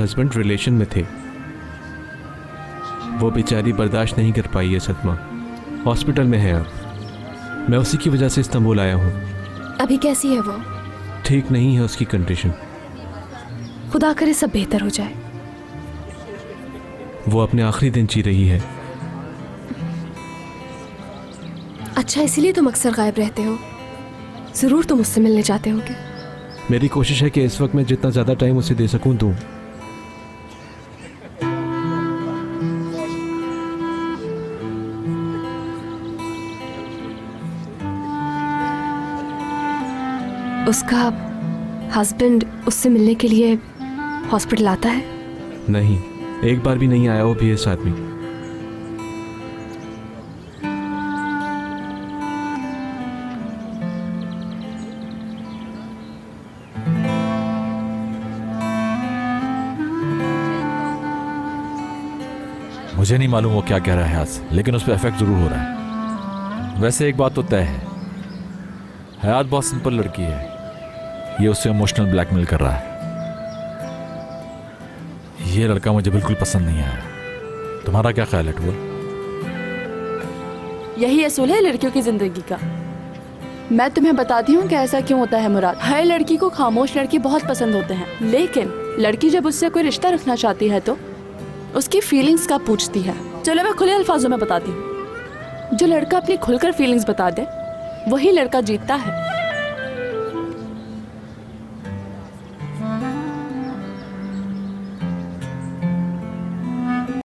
Husband relation में थे। वो बेचारी बर्दाश्त नहीं कर पाई ये सदमा, हॉस्पिटल में है अब। मैं उसी की वजह से इस्तांबुल आया हूँ। अभी कैसी है वो? ठीक नहीं है उसकी कंडीशन। खुदा करे सब बेहतर हो जाए। वो अपने आखिरी दिन जी रही है। अच्छा, इसीलिए तुम अक्सर गायब रहते हो। जरूर तुम उससे मिलने जाते होगे। मेरी कोशिश है कि इस वक्त मैं जितना ज़्यादा टाइम उसे दे सकूं दूं। उसका हस्बैंड उससे मिलने के लिए हॉस्पिटल आता है? नहीं, एक बार भी नहीं आया वो भी इस आदमी। मुझे नहीं मालूम वो क्या कह रहा है आज, लेकिन उस पर इफेक्ट जरूर हो रहा है। वैसे एक बात तो तय है, हयात बहुत सिंपल लड़की है। ये उससे इमोशनल ब्लैकमेल कर रहा है। ये लड़का मुझे बिल्कुल पसंद नहीं आया। तुम्हारा क्या ख्याल है टूर? यही असूल है लड़कियों की जिंदगी का। मैं तुम्हें बताती हूँ कि ऐसा क्यों होता है मुराद। हर लड़की को खामोश लड़के बहुत पसंद होते हैं, लेकिन लड़की जब उससे कोई रिश्ता रखना चाहती है तो उसकी फीलिंग्स का पूछती है। चलो मैं खुले अल्फाजों में बताती हूँ। जो लड़का अपनी खुलकर फीलिंग्स बता दे वही लड़का जीतता है।